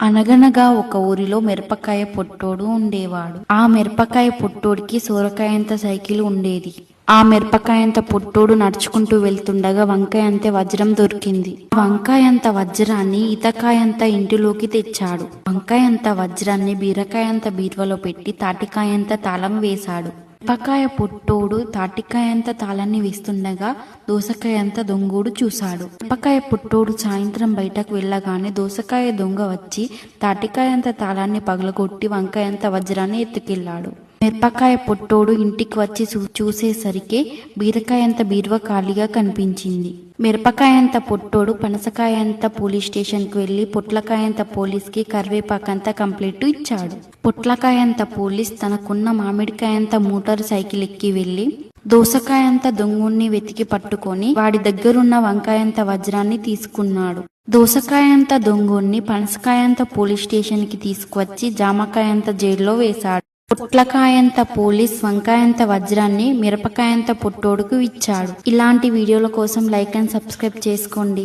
అనగనగా ఒక ఊరిలో మిరపకాయ పొట్టోడు ఉండేవాడు. ఆ మిరపకాయ పొట్టోడికి సోరకాయంత సైకిల్ ఉండేది. ఆ మిరపకాయంత పొట్టోడు నడుచుకుంటూ వెళ్తుండగా వంకాయంత వజ్రం దొరికింది. వంకాయంత వజ్రాన్ని ఇతకాయంత ఇంటిలోకి తెచ్చాడు. వంకాయంత వజ్రాన్ని బీరకాయంత బీరువలో పెట్టి తాటికాయంత తాళం వేశాడు. మిరపకాయ పొట్టోడు తాటికాయంత తాళాన్ని వేస్తుండగా దోసకాయంత దొంగోడు చూశాడు. మిరపకాయ పొట్టోడు సాయంత్రం బయటకు వెళ్ళగానే దోసకాయ దొంగ వచ్చి తాటికాయంత తాళాన్ని పగలగొట్టి వంకాయంత వజ్రాన్ని ఎత్తుకెళ్లాడు. మిరపకాయ పొట్టోడు ఇంటికి వచ్చి చూసేసరికి బీరకాయంత బీరువా ఖాళీగా కనిపించింది. మిరపకాయంత పొట్టోడు పనసకాయంత పోలీస్ స్టేషన్కి వెళ్లి పొట్లకాయంత పోలీస్కి కరివేపాకంత కంప్లైంట్ ఇచ్చాడు. పొట్లకాయంత పోలీస్ తనకున్న మామిడికాయంత మోటార్ సైకిల్ ఎక్కి వెళ్లి దోసకాయంత దొంగుణ్ణి వెతికి పట్టుకొని వాడి దగ్గరున్న వంకాయంత వజ్రాన్ని తీసుకున్నాడు. దోసకాయంత దొంగుణ్ణి పనసకాయంత పోలీస్ స్టేషన్కి తీసుకువచ్చి జామకాయంత జైల్లో వేశాడు. పొట్లకాయంత పోలీస్ వంకాయంత వజ్రాన్ని మిరపకాయంత పొట్టోడుకు ఇచ్చాడు. ఇలాంటి వీడియోల కోసం లైక్ అండ్ సబ్స్క్రైబ్ చేసుకోండి.